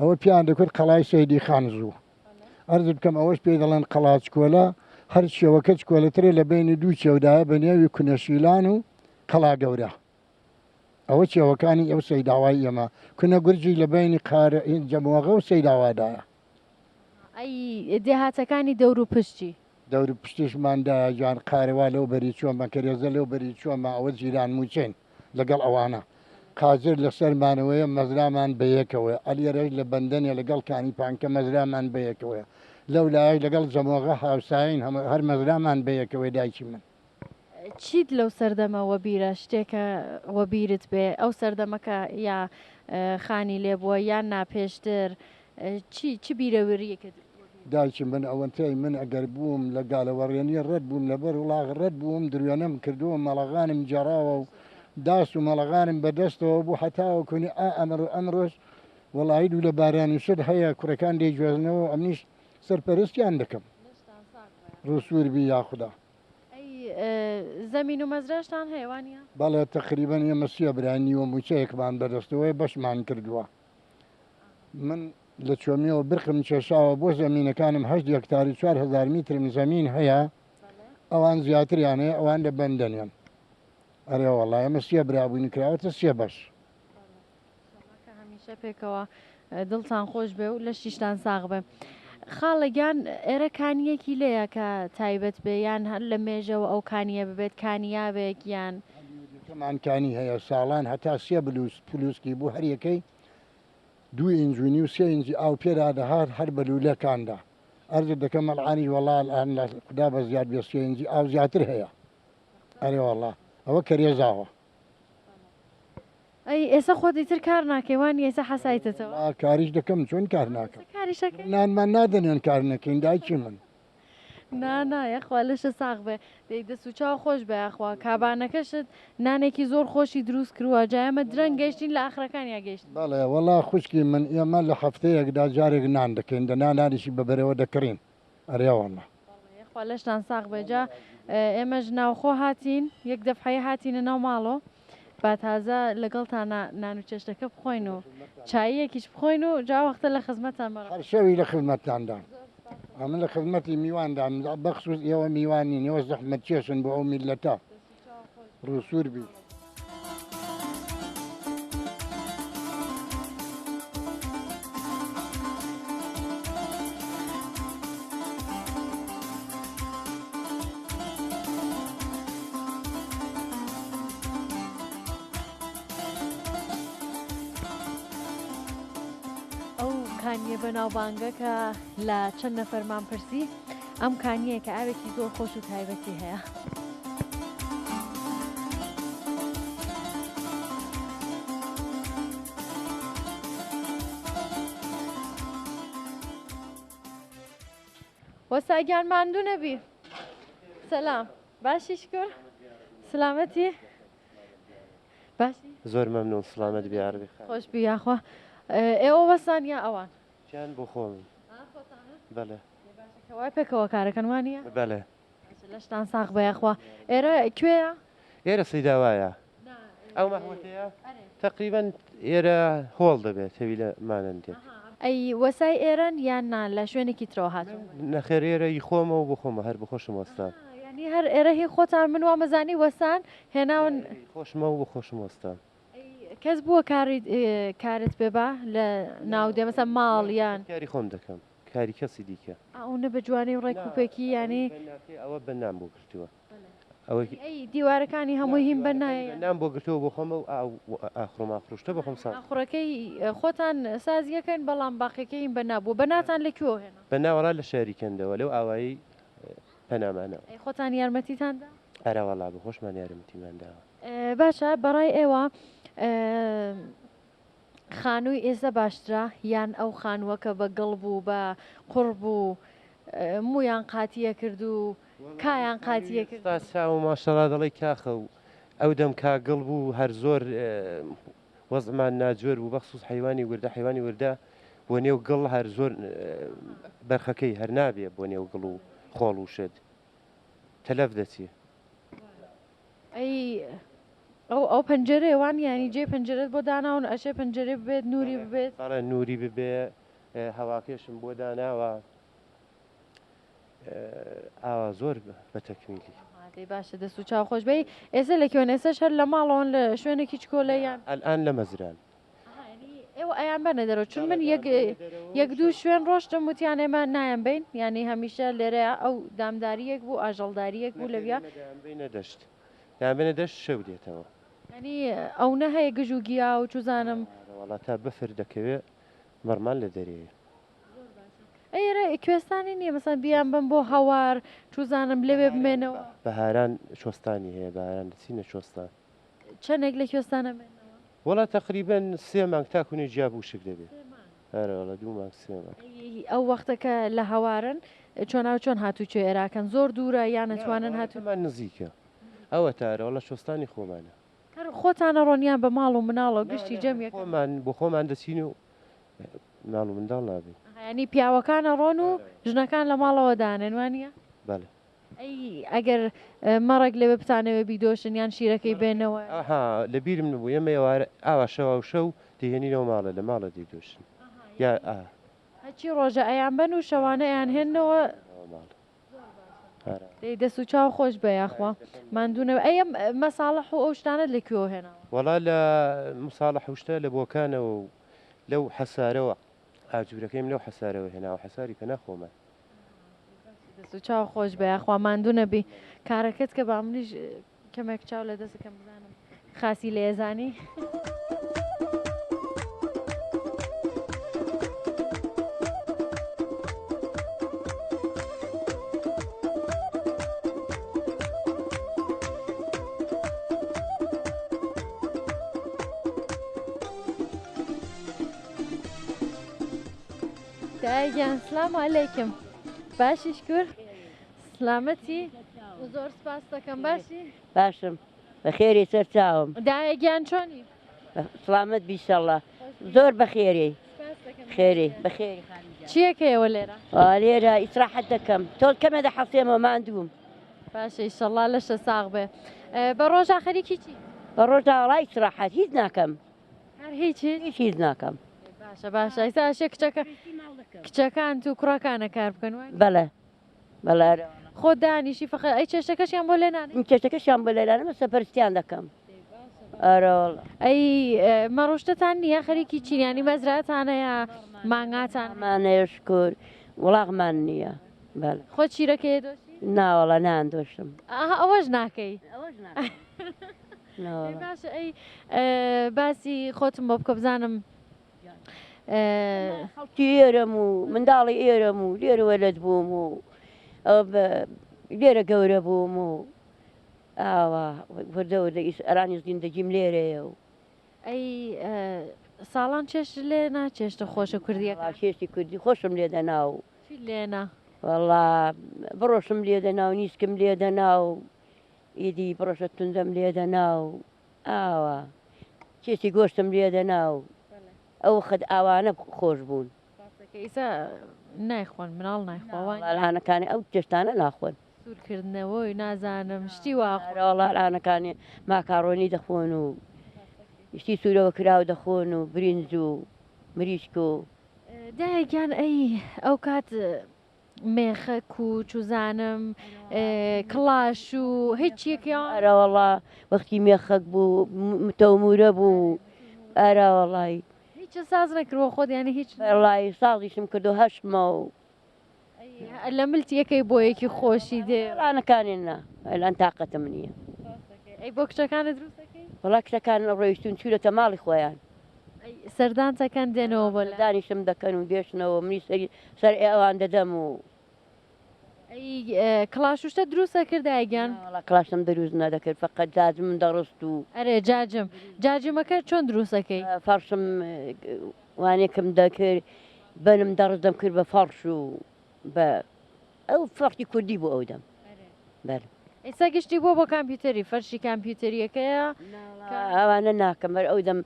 ئەوە پیان دەکرد قەڵای سەیدی خان زوو ئەرز بکەم ئەوەش پێ دەڵێن قەڵاچ کۆلە هەر شێوەکە کۆلەترێ لە بینی دوو چێودایە بە نێوی کونەشیلان و قەڵا گەورە ئەوە چێوەکانی ئەو سەیداوای ئێمە کونە گورجی لە بینی قارە جەمۆغە و سەیداوادایە ئەی دێهاتەکانی دەور و پشتی دەور پشتیشماندا جوان قارەوا لەو بەری چۆمە کەرێزە لەو بەری چۆمە ئەوە جیران موچین لەگەڵ ئەوانە قاجر لە سەرمانەوەیە مەزرامان بەیەکەوە ئەلیێرەش لە بەندەنێ لەگەڵ کانی پانکە مەزرامان بەیەکەوەە لەو لای لەگەڵ جەمۆغە هاوساین هەر مەزرامان بەیەکەوەی دایکی من چیت لەو سەردەمەوە بیرە شتێکە وە بیرت بێ ئەو سەردەمەکە یا خانی لێبووە یان ناپێشتر چی بیرەوەریەکە دایکی من ئەوەنتەی من ئەگەر بووم لە گالەوەڕێنی ڕەت بووم لەبەر وڵاغ ڕەت بووم دروێنەم کردووە مەڵەغانم جێراوە و داس و مەڵەغانم بەدەستەوە بوو هەتاوە کونی ئەمر و ئەمڕۆژ وڵایی دوو لە بارانی شت هەیە کوڕەکان دەیگوێزنەوە ئەمنیش سەرپەرستیان دەکەم ڕووسوربی یاخدا زەمین و مەزراشتان هەیەوانە بەڵێ تقریبان ئێمە سێ برانی و موچەیەکمان بەدەستەوەی بەشمان کردووە من لە چۆمیەوە برقم کێشاوە بۆ زەمینەکانم 8 هەکتاری 4000 میترم زەمین هەیە ئەوان زیاتریان هەیە ئەوان لە بەندەنیان ئەرێ وەڵای ئەمە سێ برابووین کراوەتە سێ بەش هەمیشە پێکەوە دڵتان خۆش بێ و لە شیشتان ساغ بێ خاڵەگیان ئێرە کانیەکی لەیە کە تایبەت بێ یان هەر لە مێژەوە ئەو کانیە ببێت کانیاوێک یان کەمانکانی هەیە ساڵان هەتا سێ پلوسکی بوو هەر یەکەی 2 ئینجوینی و 3 ئینجی ئاو پێرادەهات هەر بەلوولەکاندا ئەرز دەکەم مەڵعانی وەڵال خدا بە زیاد بێ 3 ئینجی ئاو زیاتر هەیە ئەرێ وەڵا ئەوە کەرێزاوە ئەی ئێستا خۆتی تر کار ناکەوانی ئێستا حەسایتەوە کاریش دەکەم چۆن کار ناکەم کاریشەکە نانمان نادەنێن کار نەکەین دایکی من نانا یەخوا لەشە ساغ بێ دەی دەست و چاو خۆش بە یاخوا کابانەکەشت نانێکی زۆر خۆشی دروست کردووە جایمە درەنگ گەشتین لە ئاخرەکانیا گەشت بەڵێ وەڵا خوشکی من ئێمە لە هەفتەیەکدا جارێک نان دەکەین دەنانانیشی بەبەرەوە دەکڕین ئەرێوەڵە یەخوا لەشتان ساغ بێجا ئێمەش ناوخۆ هاتین یەک دەفحەیە هاتینە ناو ماڵۆ با تازە لەگەڵتان نان و چێشتەکە بخۆین و چاییەکیش بخۆین و جاوەختە لە خزمەتان بەڕ هەر شەوی لە خزمەتتاندان ئەمە لە خزمەتی میواندان بەخصوص ئێوە میوانی ئێوە زەحمەت چێشن بۆ ئەو میلەتە ڕووسور بی کانیە بەناوبانگە کە لە چەند نەفەرمان پرسی ئەم کانیەیە کە ئاوێکی زۆر خۆش و تایبەتی هەیە وەساگیان ماندوو نەبی سەلام باشی شکر سلامەتی باشی زۆر مەمنون سلامەت بیاربی خۆش بی یاخوا ئێوە وەسان یا ئەوان چیان بۆ خۆم بەڵێ وای پێکەوە کارەکەن وانە بەڵێ لەشتان ساغ بە یاخوا ئێرە کوێیە ئێرە سەیداوایە ئەو مەحموتەیە تقریبان ئێرە هۆڵ دەبێت هەوی لە مانەندێت ئەی وەسای ئێرەن یان نا لە شوێنێکی ترەوە هاتوون نەخێر ئێرەی خۆمەوە بۆ خۆمە هەر بخۆشم وەستان ینی هەر ئێرە هی خۆتان من وا مەزانی وەسان هێناون خۆشمەوە بۆ خۆشم وەستان کەس بووە کارت بێبا لە ناودێ مەسە ماڵ یان کاری خۆم دەکەم کاری کەسی دیکە ئەوە بە جوانی و ڕێکوپێکی ینی ئەوە بەنام بۆ گرتووە ئەی دیوارەکانی هەمووی هیم بەنایە نام بۆ گرتەوە بۆ خۆمە و ئاخڕۆما فروشتە بە خۆم سا خوڕەکەی خۆتان سازیەکەن بەڵام باقیەکەی هیم بەنابوو بەناتان لەکوێ هێنا بەناوەڵا لە شاری کەندەوە لەو ئاوایی پەنامانەوە ئەی خۆتان یارمەتیتاندا ئەراوەڵا بە خۆشمان یارمەتیمانداوە باشە بەڕای ئێوە خانووی ئێستا باشترا یان ئەو خانووەکە بە گەڵ بوو بە قوڕ بوو مویان قاتیە کرد و کایان قاتیە کرد ستا و ماشەڵا دەڵی کاخە و ئەو دەم کاگەڵ بوو هەر زۆر وەزمان ناجۆر بوو بەخصوص حیوانی وردە بۆ نێو گڵ هەر زۆر بەرخەکەی هەر نابێ بۆ نێو گڵ و خۆڵ و شت تەلەف دەچێ ئەو پەنجەرەوان ینی جێ پەنجەرت بۆ داناون ئەشێ پەنجەرە ببێت نووری ببێت بەڵێ نووری ببێ هەواکێشم بۆ داناوە ئاوا زۆر بە تەکمیلی باشە دەست و چاو خۆش بی ئێستا لە کوێن ئێستا شەر لە ماڵەوەن لە شوێنێکی چکۆلەیان ئەلان لە مەزران ئێوە ئەیان بەنە دەرەوە چون من یەک دوو شوێن ڕۆشتم وتیان ئێمە نایان بین ینی هەمیشە لێرەیە ئەو دامداریەک بوو ئاژەڵداریەک بوو لەویا دەشت دابێنە دەشت شەو دێتەوە ینی ئەو نەهەیە گژ و گیا و چوزانم وڵا تا بەفر دەکەوێت مەرمان لە دەرەیە ئێرە کوێستانی نییە مەسەن بیان بم بۆ هەوار چوزانم لەوێ بمێنەوە بەهاران شۆستانی هەیە بەهاران دەچینە شۆستان چەندێک لە کوێستانە وڵا تقریبن 3 مانگ تاکوونی جیاب و شک دەبێت هەرەوەڵە 2 مانگ 3 مانگ ئەو وەختەکە لە هەوارن چۆن هاتوچێ عێراکەن زۆر دوورە یان نەتوانن هاتومان نزیکە ئەوە تارەوەڵە شۆستانی خۆمانە خۆتانە ڕۆنیان بە ماڵ و مناڵەوە گشتی جەمیە خۆمان بۆ خۆمان دەچین و ماڵ و منداڵ نابێت ینی پیاوەکانە ڕۆن و ژنەکان لە ماڵەوە دانێن وانە بەڵێ ئەگەر مەڕێک لەوێ بتانەوە بیدۆشن یان شیرەکەی بێنەوە ئاها لە بیرم نبوو ئێمە ێوارە ئاوا شەوا و شەو دێهێنینەوە ماڵە لە ماڵە دەیدۆشن یا هەچی ڕۆژە ئەیان بن و شەوانە یان هێنەوە دەست و چاو خۆش بە یاخوا مادوونەوە ئەم مەساڵح و ئەو شتانت لەکوێوە هێناوە وەڵا لە مساڵە حوشتە لە بۆکانەوە و لەو حەسارەوە ئاجوورەکەیم لەو حەسارەوە هێناوە حەساری پەنا خۆمان دەست و چاو خۆش بە یاخوا مادوونە بی کارەکەت کە با منیش کەمێک چاو لە دەستەکەم بزانم خاسی لە ێزانی دایگیان سلام علیکم باشی شکر سلامەتی زۆر سپاس دەکەم باشی باشم بەخێری سەر چاوم دایگیان چۆنی سلامت بیشەڵە زۆر بەخێری خێری بەخێری چیەکەیەوە لێرە لێرە ئیسراحەت دەکەم تۆ کەمە دە حەفتێمە ماندووم باشە ئیشەڵا لەشە ساغ بێ بە ڕۆژ ئاخەریکی چی بە ڕۆژدا وڵای ئیسراحەت هیچ ناکەم هەر هیچی هیچ ناکەم باشە ئێستا کچەکان و کوڕەکانە کار بکەن بەڵێ بەڵێ خۆ دانیشی فەق ئەی چێشتەکەشیان بۆ لێنانی چێشتەکەشیان بۆ لێرانمە سەپەرستیان دەکەم ئەرەوەڵ ئەی مەڕۆشتتان نییە خەریکی چینیانی مەزراتانەیە مانگاتان مانەیە شکر وڵاغمان نییە بەڵێ خۆ چیرەکەی دۆشی ناوەڵە ناندۆشم ئەوەش ناکەی ناوەڵە باشە ئەی باسی خۆتم بۆ بکە بزانم خەڵکی ئێرەم و منداڵی ئێرەم و لێرەوە لەت بووم و لێرە گەورە بووم و ئاوا وردەوردە ئەرانی زیندەگیم لێرەیە و ئەی ساڵان چێشت لێ ناچێشتە خۆشە کوردیەکە چێشتی کوردی خۆشم لێ دەنا و لێنا وەڵا بڕۆشم لێ دەنا و نیسکم لێ دەنا و ئیدی بڕۆشە توندەم لێ دەنا و ئاوا چێستی گۆشتم لێ دەنا و ئەو خەت ئاوانە خۆش بوون ئیسا نایخۆن مناڵ نایخواوانەکانی ئەو چێشتانە ناخۆن سوورکردنەوەی نازانم شتی واڵانەکانی ماکارۆنی دەخۆن و شتی سوورەوە کراو دەخۆن و برنج و مریشک و دایگیان ئەی ئەو کات مێخەک و چوزانم کڵاش و هیچیەکیان ئەرەوەڵا وەختی مێخەک بوو تەومورە بوو ئەراوەڵی هیچ ساز نەکردوە خۆت یانی هیچ وڵی ساڵیشم کردو هەشمە و لە ملتیەکەی بۆ یەکی خۆشی دێ ڕانەکانێنە ئەلان تااقەتم نییە ئەی بۆ کچەکانە دروستەکەی وڵا کچەکان ڕۆیشتون چورەتە ماڵی خۆیان سەردانچەکان دێنەوە بۆ دانیشتم دەکەن و دێشنەوە منی سەر ئێوان دەدەم و کلاششتە دروستە کردایگیان کلاشم دروست نەدەکرد فقط جاجم دەڕست و ئەرێ جاجمەکە چۆن دروستەکەی فەرشم وانێکم دەکرد بنم دەڕزدەم کرد بە فەرش و بە ئەو فەرقی کوردی بۆ ئەو دەم بەر ئێستا گشتی بۆ کامپیوتەری فەرشی کامپیوتەریەکەیە ئەوانە ناکەم بەر ئەو دەم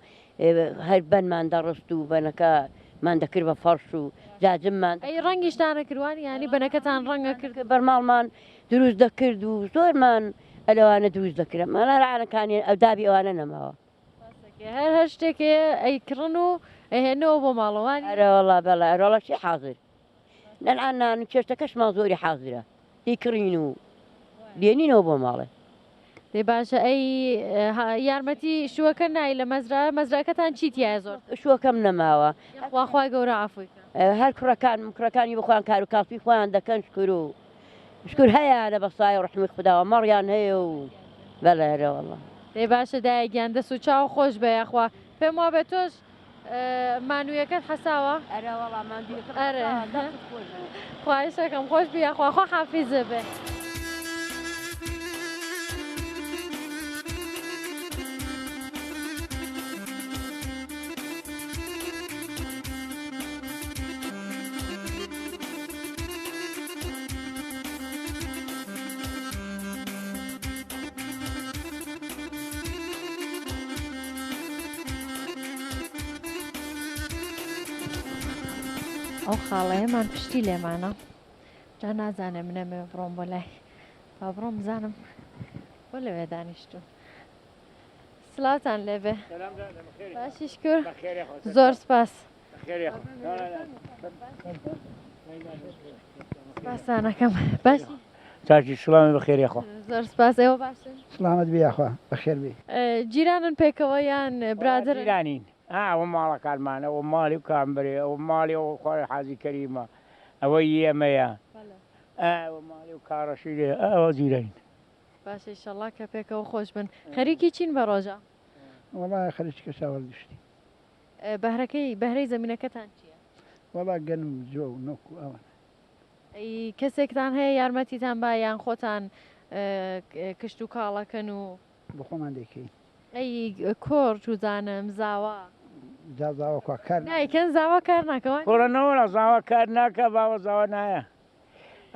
هەر بەنمان دەڕست و بەنەکەمان دەکرد بە فەرش و جاجممان ئەی ڕەنگیشتانە کردوان ینی بنەکەتان ڕەنگە کرد بەرماڵمان دروست دەکرد و زۆرمان ئەلەوانە دروست دەکرێت مەڵانەکانی ئەو دابی ئەوانە نەماوە هەر شتێکێ ئەی کڕن و ئەهێنەوە بۆ ماڵەوانی ئەرەوەڵا بەڵە ئەرۆڵەشی حاضر نەنعانان و کێشتەکەشمان زۆری حاضرە دیکڕین و لێنینەوە بۆ ماڵێ دێ باشە ئەی یارمەتی شووەکە نای لە مەزراکەتان چیتیە زۆر شووەکەم نەماوە خواخوای گەورە عفوی هەر کوڕەکانی بخوایان کار و کاسبی خۆیان دەکەن شکر و شکر هەیە بەسای و ڕحمی خودداوە مەڕیان هەیە و بەڵێ ئەرەوەڵە دێ باشە دایگیان دەست و چاو خۆش بە یاخوا پێم وا بێ تۆش مانوویەکەت حەساوە خواهشەکەم خۆش بیاخوا خۆ حافیزە بێ ئەو خاڵەیەمان پشتی لێمانە جا نازانێ منەمێ بڕۆم بۆ لای با بڕۆم بزانم بۆ لەوێ دانیشتو سلااوتان لێبێ باشی شکر زۆر سپاس سپاسانەکەم باشی تاکی سلامی بەخێریخوا زۆر سپاس ئێوە باشن سلامت بیاخوا بەخێر بی جیرانن پێکەوە یان برادر جیرانین ئەوە ماڵەکانمانە ئەوە ماڵی و کامبرێ ئەوە ماڵی ئەوە خۆی حازی کەریمە ئەوەی ئێمەیە ئەوە ماڵی و کاڕەشی لێ ئەوە جیرین باشە ئیشەڵڵا کە پێکەوە خۆش بن خەریکی چین بە ڕۆژە وڵای خەریکە چاوەڵگشتی بەهرەی زمینەکەتان چییە وڵا گەنم جۆ و نۆک و ئەوان کەسێکتان هەیە یارمەتیتان با یان خۆتان کشت و کاڵەکەن و بخۆمان دەکەین ئەی کۆر جوزانم زاوا زاواکە کار نایکەن زاوا کار ناکەوە کوڕەنەوەڵە زاوا کار ناکە باوە زاوا نایە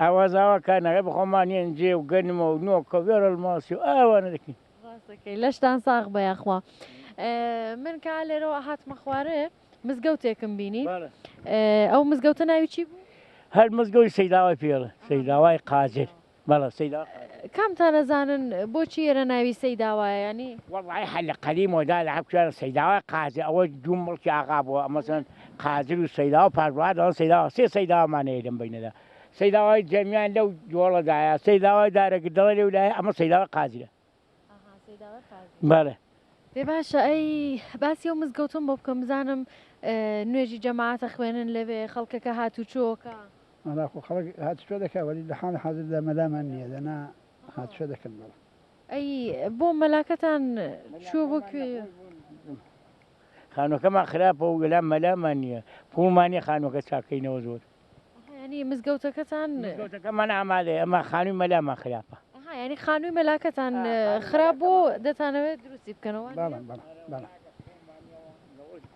ئەوە زاوا کار ناکە بخۆمانیان جێ و گەنمە و نۆکە وێرە ماسی و ئەوانە دەکەین ڕاستەکەی لەشتان ساغ بە یاخوا من کا لێرەوە هاتمە خوارێ مزگەوتێکم بینی ئەو مزگەوتە ناوی چی بوو هەر مزگەوتی سەیداوای پێڵە سەیداوای قاجر بەڵە سەیدا کامتان نەزانن بۆچی ئێرە ناوی سەیداوایە ینی وڵی هەر لە قەدیمەوەدا لە حەبکوێنە سەیداوای قاجر ئەوە دوو مڵکی ئاغا بووە ئەمەسەن قاجر و سەیدا و پاژوادەوە سەیداوە سێ سەیداوامانەیە لەم بینەدا سەیداوای جەمیان لەو جۆڵەدایە سەیداوای دارەگردەوە لێ لایە ئەمە سەیداوای قاجرە بەڵێ پێ باشە ئەی باسی ئەو مزگەوتم بۆ بکەم بزانم نوێژی جەماعەتە خوێنن لەوێ خەڵکەکە هاتوچۆکە ئەلاخۆ خەڵک هاتشۆ دەکە وەلی لە حاڵ حاضردا مەلامان نییە دەنا هاتشۆ دەکەن بەڵە ئەی بۆ مەلاکەتان چوو بۆ کوێ خانووەکەمان خراپە و گەلام مەلامان نییە پوڵمانە خانووەکە چاکەینەوە زۆر ینی مزگەوتەکەتان مزگەوتەکەمان ئامادەیە ئەمە خانووی مەلامان خراپە ینی خانووی مەلاکەتان خراپ بۆ دەتانەوێت دروستی بکەنەوە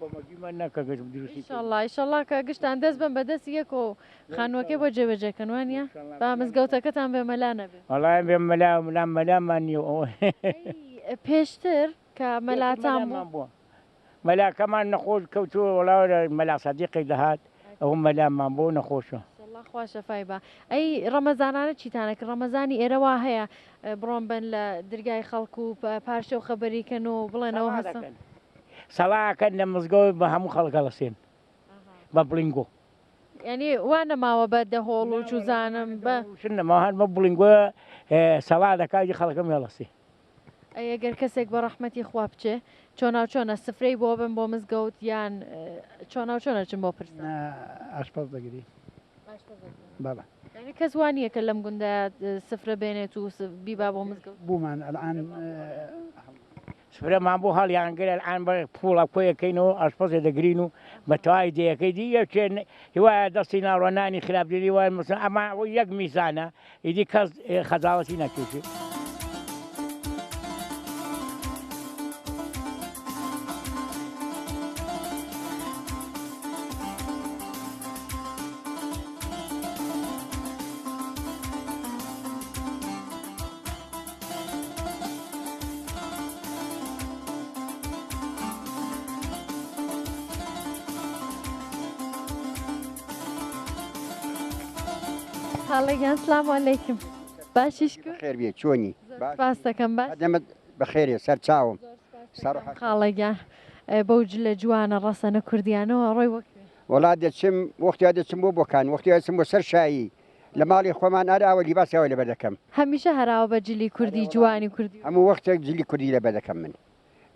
کۆمەگیمان ناکە دروستی ئیشەڵڵا کە گشتان دەست بم بەدەست یەک و خانووەکەی بۆ جێبەجێکەنوانە با مزگەوتەکەتان بێ مەلا نەبێ وەڵام بێ مەلامان نیە پێشتر کە مەلاتان بووە مەلاکەمان نەخۆش کەوتووە وەڵاوە مەلا سەدیقی دەهات ئەوە مەلامان بۆ نەخۆشە خوا شەفای بە ئەی ڕەمەزانانە چیتانەکە ڕەمەزانی ئێرەوا هەیە بڕۆم بن لە دەرگای خەڵکو و پارشە و خەبەریکەن و بڵێنەوە هەستن سەڵاکەن لە مزگەوت بە هەموو خەڵکە لەسێن بە بڵنگۆ ینی وان نەماوە بە دەهۆڵ و جوزانم بە نەما هەرمە بڵنگۆ سەڵا دەکاتی خەڵکەم هێڵەسێ ئەگەر کەسێک بە ڕەحمەتی خوا بچێ چۆناوچۆنە سفرەی بۆ بن بۆ مزگەوت یان چۆناوچۆنە چن بۆ پرسن ئاشپەز دەگری بەڵە ینی کەس وانییە کە لەم گوندە سفرە بێنێت و بیبا بۆ مزگەوت بوومان ئەلعان سفرەمان بۆ هەڵیانگەر ئەلعان بە پوڵە کۆیەکەینەوە ئاشپەزێ دەگرین و بە تەواوی دەیەکەی دیە چێن هیوایە دەستی ناڕۆنانی خراپدێری وای مەسن ئەمە یەک میزانە ئیدی کەس خەجاڵەتی نەکێشێت خاڵێکیان سلام عەلەیکم باشیشکو خێر بێ چۆنی باس دەکەم باش دەمت بەخێرێ سەر چاوم خاڵێکیان بەو جلە جوانە ڕەسەنە کوردیانەوە ڕۆی وەک وڵات دەچم وەختیا دەچم بۆ بۆکان وەختی دەچم بۆ سەر شایی لە ماڵی خۆمان ئاراوە لیباسیەوە لەبەر دەکەم هەمیشە هەراوە بە جلی کوردی جوانی کوردی هەموو وەختێک جلی کوردی لەبەر دەکەم من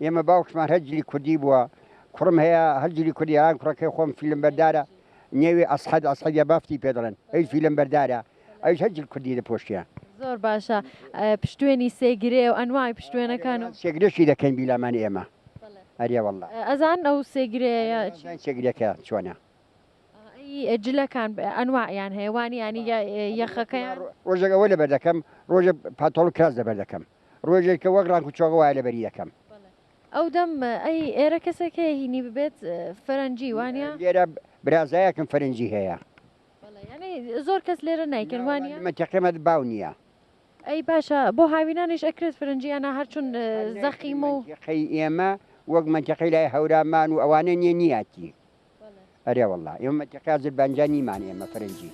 ئێمە باوکشمان هەر جلی کوردی بووە کوڕم هەیە هەر جلی کوردیان کوڕەکەی خۆم فیلم بەردارە نێوی ئەسحەدیا بافتی پێ دەڵێن ئەی فیلم بەردارە ئەوش هەر جلی کوردی دەپۆشتیان زۆر باشە پشتێنی سێگرێ و ئەنوای پشتێنەکان و سێگرێکی دەکەین بیلامان ئێمە هەریە وەڵڵا ئەزان ئەو سێگرەیە سێگرێکە چۆنە جلەکان ئەنواعیان هەیەوانی ینی یەخەکەیان ڕۆژێک ئەوە لەبەر دەکەم ڕۆژە پاتۆڵ کراس لەبەر دەکەم ڕۆژێککە وەک ڕانک و چۆغە وایە لەبەری دەکەم ئەو دەم ئەی ئێرە کەسێکەیە هینی ببێت فەرەنجی وانە لێرە برازایەکەم فەرنجی هەیە ینی زۆر کەس لێرە نایکردوانە مەتەقیمەت باو نییە ئەی باشە بۆ هاوینانش ئەکرێت فەرنجیانە هەرچون زەخیمە و قەی ئێمە وەک منتەقەی لای هەورامان و ئەوانە نییە نیاتی ئەرێ وەڵڵا ئێمە منتەقە ئازەربایجان نیمان ئێمە فەرنجی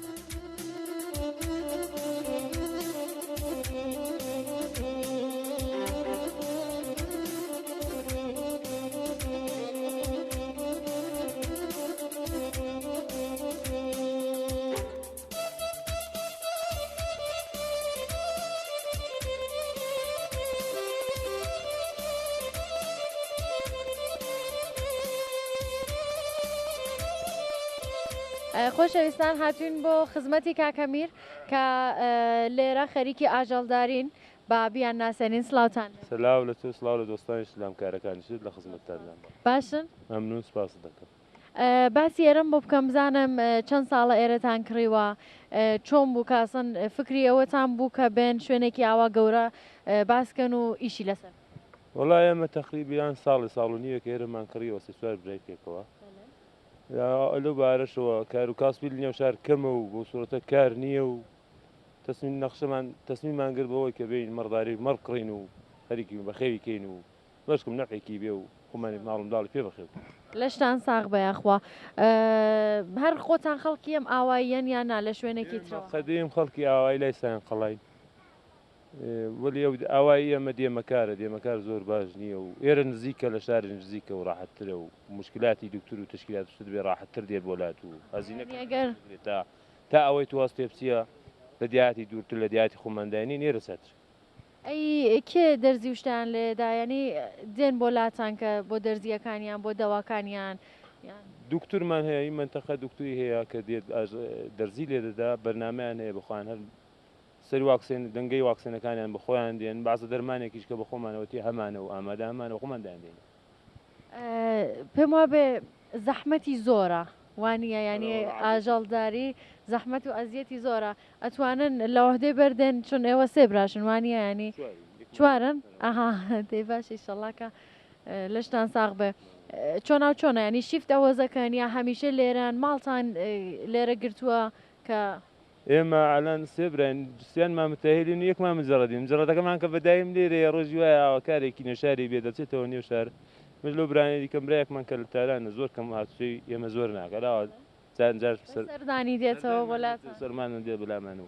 خۆشەویستان هاتوین بۆ خزمەتی کاکەمیر کە لێرە خەریکی ئاژەڵدارین با بیان ناسێنین سلااوان سلااو لە تۆ سلااو لە دۆستانی سلام کارەکانیشت لە خزمەتتاندا باشن مەمنون سپاس دەکەم باسی ئێرەم بۆ بکەم بزانم چەند ساڵە ئێرەتان کڕیوە چۆن بوو کاسن فکری ئەوەتان بوو کە بێن شوێنێکی ئاوا گەورە باسکەن و ئیشی لەسەر وڵای ئەمە تەقریبیان ساڵی ساڵ و نیوەکە ئێرەمان کڕیەوە سوار برایکێکەوە لەو بارەشەوە کار و کاسبیل نێو شار کەمە و بۆ سوورەتە کار نییە و نەخشەمان تەسمیمان کرد بەوەی کە بین مەڕداری مەڕکڕین و خەریکی بەخێویکەین و بەشکم نەقێکی بێ و خۆمانی ماڵم داڵی پێ بەخێت لەشتان ساغ بەیاخوا هەر خۆتان خەڵکی ئەم ئاواییەن یاننا لە شوێنێکی ترەوە خەدەیم خەڵکی ئاوایی لای سایان قەڵای وەلی ئەو ئاوایی ئەمە دێمەکارە دێمەکار زۆر باش نییە و ئێرە نزیکە لە شاری نزیکە و ڕاحەتترە و مشکلاتی دکتور و تشکیلات شت بێ ڕاحەتتر دێت بۆلات و هەزینەگەر تا ئەوەی تو واستێ بچیە لە دیاتی دوورتر لە دیاتی خۆمەندانی نێرە سەتر ئەی کێ دەرزی وشتان لێدایانی دێن بۆ لاتان کە بۆ دەرزیەکانیان بۆ دەواکانیان دکتورمان هەیە این منتەقە دکتوری هەیە کە دێت دەرزی لێ دەدا بەرنامەیان هەیە بخوان هەر سەری واکسێن دەنگەی واکسێنەکانیان بەخۆیان دێن بازە دەرمانێکیش کە بە خۆمانەوەتی هەمانە و ئامادە هەمانە خۆماندان دێن پێم وا بێ زەحمەتی زۆرە وانە ینی ئاژەڵداری زەحمەت و ئەزیەتی زۆرە ئەتوانن لە وەحدەی بەردێن چون ئێوە سێ براشن وانە ینی چوارن ئاها دەی باشی شەڵاکە لەشتان ساغ بێ چۆناو چۆنە ینی شیفت ئەوەزەکەن یا هەمیشە لێران ماڵتان لێرە گرتووە کە ئێمە ئالان سێبرین دوستیان مامتەهێلین و یەکمان مجەڕەدین جەڕەتەکەمان کە بەدایم لێرە ڕۆژی وایە ئاوەکارێکی نەشاری بێ دەچێتەوە نێو شار مش لەو برانی دیکەم برایەکمان کە لە تارانە زۆر کەم هاتووی ئێمە زۆر ناکەراوە جار سەردانی دێتەوە وڵات سەرمان دێ بەلامان و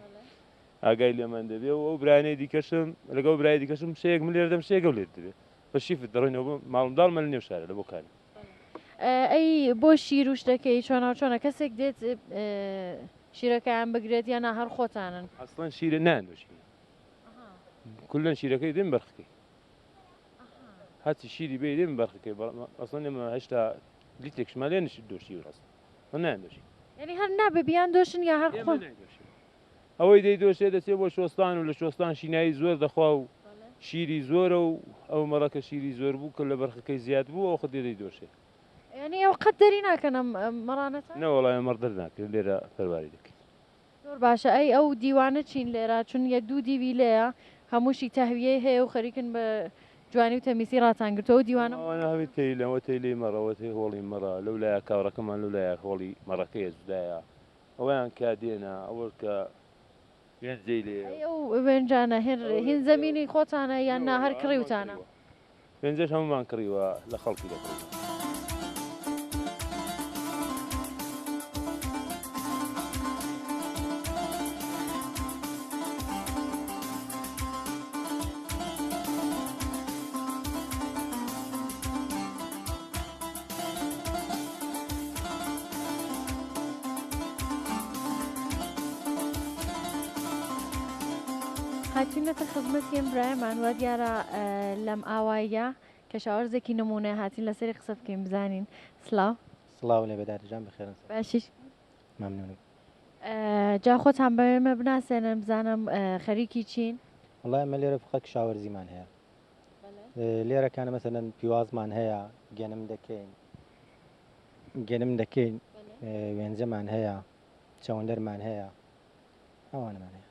ئاگای لێمان دەبێ و ئەو برانەی دیکەشم لەگەڵ برای دیکەشم شەیەک من لێرە دەم شێگە لێت دەبێ بە شیفت دەڕۆینەوە ماڵمداڵ مە لە نێو شارە لە بۆکانی ئەی بۆ شیر و شتەکەی چۆناو چۆنە کەسێک دێت شیرەکەیان بگرێت یانە هەر خۆتانن ئەسڵەن شیرە ناندۆشین کولەن شیرەکەی دێن بەرخەکەی هاتی شیری بێ دێن بەرخەکەی ئەسڵەن ئێمە هێشتا لیتێکشمان لێ نشت دۆشی ڕاست ناندۆشین یعنی هەر نابێ بیان دۆشن یا هەر خۆ ئەوەی دەی دۆشێ دەچێت بۆ شۆستان و لە شۆستان شینایی زۆر دەخوا و شیری زۆرە و ئەو مەڕەکە شیری زۆر بوو کە لە بەرخەکەی زیاد بوو ئەو خدێ دەی دۆشێ ینی ئەو قەت دەری ناکەنم مەڕانەت نەوەڵای مەڕدەر ناکرد لێرە پەرواری دەکەین زۆر باشە ئەی ئەو دیوانە چین لێرە چون یە دوو دیوی لێە هەمووشی تەهویە هەیە و خەریکن بە جوانی و تەمیسی ڕاتانگرتەوە دیوانە هەوی تی لەوە تی لێ مەڕەوە تی هۆڵی مەڕە لەو لایە کاوڕەکەمان لەو لایە هۆڵی مەڕەکەی جودایە ئەویان کادێنە ئەوە کە وێنجێ لێ ئەو وێنجانە هین زەمینی خۆتانە یان نا هەر کڕیوتانە وێنجەش هەمومان کڕیوە لە خەڵکی دەکەین هاتوینەتە خزمەتی ئەم برایەمان وە دیارە لەم ئاواییە کە شاوەرزێکی نمونە هاتین لەسەری قسە بکەین بزانین. سڵاو سڵاو لێ بەدارجان بخێرن باشیش مەمنونم. جا خۆتان بەمێمە بناسێنن بزانم خەریکی چین. وڵای ئەمە لێرە فقط شاوەرزیمان هەیە لێرەکانە مەسەلەن پیوازمان هەیە گەنم دەکەین وێنجەمان هەیە چەوەندەرمان هەیە ئەوانمان هەیە.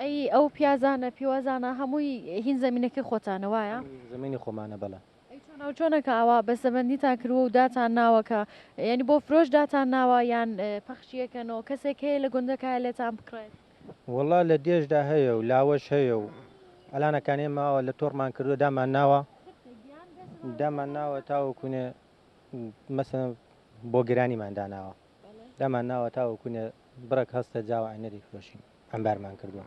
ئەی ئەو پیازانە پیوازانە هەمووی هین زمینەکەی خۆتانە وایە زمینی خۆمانە بەڵە. چۆنەکە ئەوە بەسەبەندیتان کردووە و داتان ناوەکە ینی بۆ فرۆش داتان ناوە یان پەخشیەکەنەوە کەسێک هەیە لە گوندەکە لێتان بکڕێت. وڵا لە دێشدا هەیە و لاوەش هەیە و ئەلانەکانی ماوە لە تۆڕمان کردو دامان ناوە تاوەکوونێ مەسەن بۆ گرانیمان داناوە دامان ناوە تاوەکوونێ بڕێک هەستە جاوە ئەنەری فرۆشین ئەمبارمان کردووە.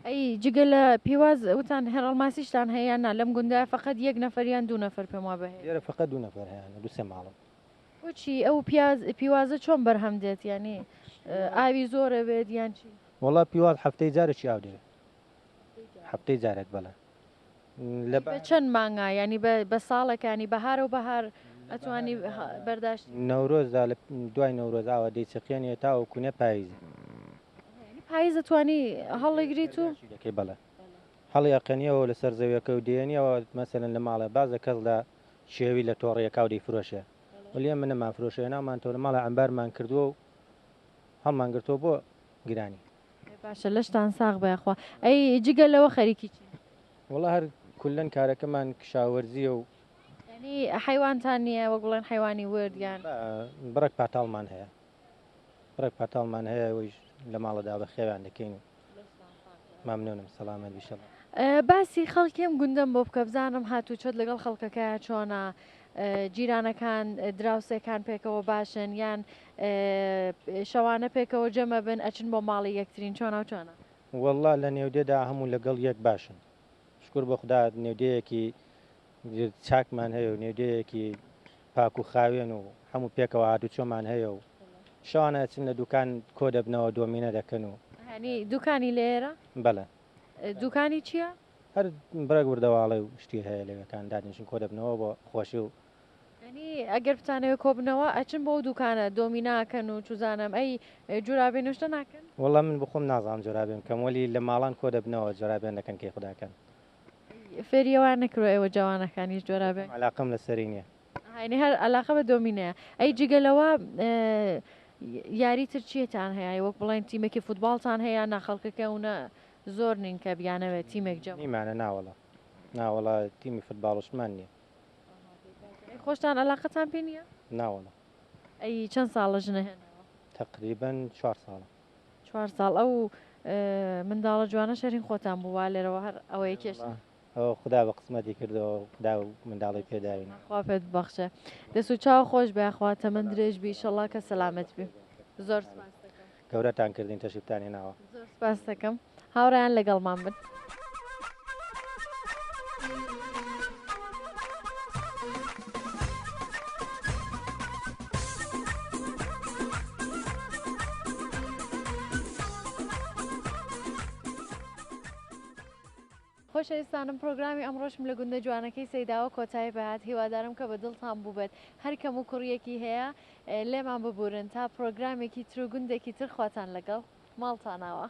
ئەی جگە لە پیواز وتان هێڕەڵماسیشتان هەیەنا لەم گوندای فقط یەک نەفەریان دوو نەفەر پێم وا بەهەیە. لێرە فقط دوو نەفەر هەیەە دووسێ ماڵم. بۆچی ئەو پیوازە چۆن بەرهەم دێت ینی ئاوی زۆرە بێت یان چی؟ وڵا پیواز هەفتەی جارێکی ئاو دێت هەفتەی جارێک بەڵێ بە چەند مانگا ینی بە ساڵەکانی بەهار و بەهار ئەتوانی بەرداشت نەورۆزدا لە دوای نەورۆزاوە دەیچقیێنێ تاوەکوونێ پاییز پاییز دەتوانی هەڵیگریت و دەکەی بەڵێ هەڵی ئەقەنیەوە لەسەر زەویەکە و دێنیەوە مەسەرن لە ماڵە بازە کەسدا شێوی لە تۆڕیە کاودی فرۆشە ولیە منەمان فرۆشە نامان تۆ لە ماڵە ئەمبارمان کردووە و هەڵمان گرتۆ بۆ گرانی. باشە لەشتان ساغ بەخوا ئەی جگە لەوە خەریکی چی؟ وڵا هەر کولەن کارەکەمان کشاوەرزیە و ینی حیوانتان نییە وە گوڵێن حیوانی وردیان بڕێک پاتاڵمان هەیە ویش لە ماڵەدا بە خێوان دەکەین و مامنونم سەلامەت بیشەڵ. باسی خەڵکیم گوندم بۆ بکە بزانم هاتوو چۆت لەگەڵ خەڵکەکە چۆنە جیرانەکان دراوسێکان پێکەوە باشن یان شەوانە پێکەوە جەمە بن ئەچن بۆ ماڵی یەکترین چۆنە و چۆنە. وەڵا لە نێودێدا هەموو لەگەڵ یەک باشن شکر بە خوددا نێودەیەکی چاکمان هەیە و نێودەیەکی پاک و خاوێن و هەموو پێکەوە هاتوو چۆمان هەیە و شەوانە چن لە دوکان کۆ دەبنەوە دۆمینە دەکەن و هەنی دوکانی لێرە بەڵێ دوکانی چییە؟ هەر بڕێک وردەواڵی و شتی هەیە لەوەکان دادنیشن کۆ دەبنەوە بۆ خۆشی و ینی ئەگەر بتانەوە کۆبنەوە ئەچن بۆ دوکانە دۆمیناکەن و چوزانم ئەی جورابێ نوشتە ناکەن؟ وەڵام من بخۆم نازانم جۆرابێن کەم وەلی لە ماڵان کۆ دەبنەوە جۆرابێن دەکەن کەی خودداکەن فێریەوان نەکرۆ ئێوە جوانەکانیش جۆرابێ علاقم لەسەری نییە هاینی هەر علاقە بە دۆمینەیە ئەی جگەلەوە یاریتر چیتان هەیە وەک بڵێن تیمێکی فوتباڵتان هەیە ناخەڵکەکەونە زۆر نین کە بیانەوێت تیمێک جەم نیمانە ناوەڵە تیمی فوتباڵشمان نییە. خۆشتان علاقەتان پێ نییە؟ ناوەڵە. ئەی چەند ساڵە ژنە هێنەوە؟ تقریبەن 4 ساڵە. 4 ساڵ ئەو منداڵە جوانە شەرین خۆتان بوووا لێرەوە هەر ئەوەیە کێش ئەو خدا بە قسمەتی کردەوە خدا و منداڵی پێداوین خوا پێت بەخشە دەست و چاو خۆش بەخوا تەمەند درێژ بی ئینشەڵڵا کە سەلامەت بی. زۆر گەورەتان کردین تەشریفتانی ناوە. زۆر سپاس دەکەم هاوڕێیان لەگەڵمان بن. خۆشەویستانم پرۆگرامی ئەمڕۆشم لە گوندە جوانەکەی سەیداوە کۆتایی بەهات هیوادارم کە بە دڵتان بوو بێت هەرکەم و کوڕیەکی هەیە لێمان ببورن تا پرۆگرامێکی تر و گوندێکی تر خواتان لەگەڵ ماڵتاناوە.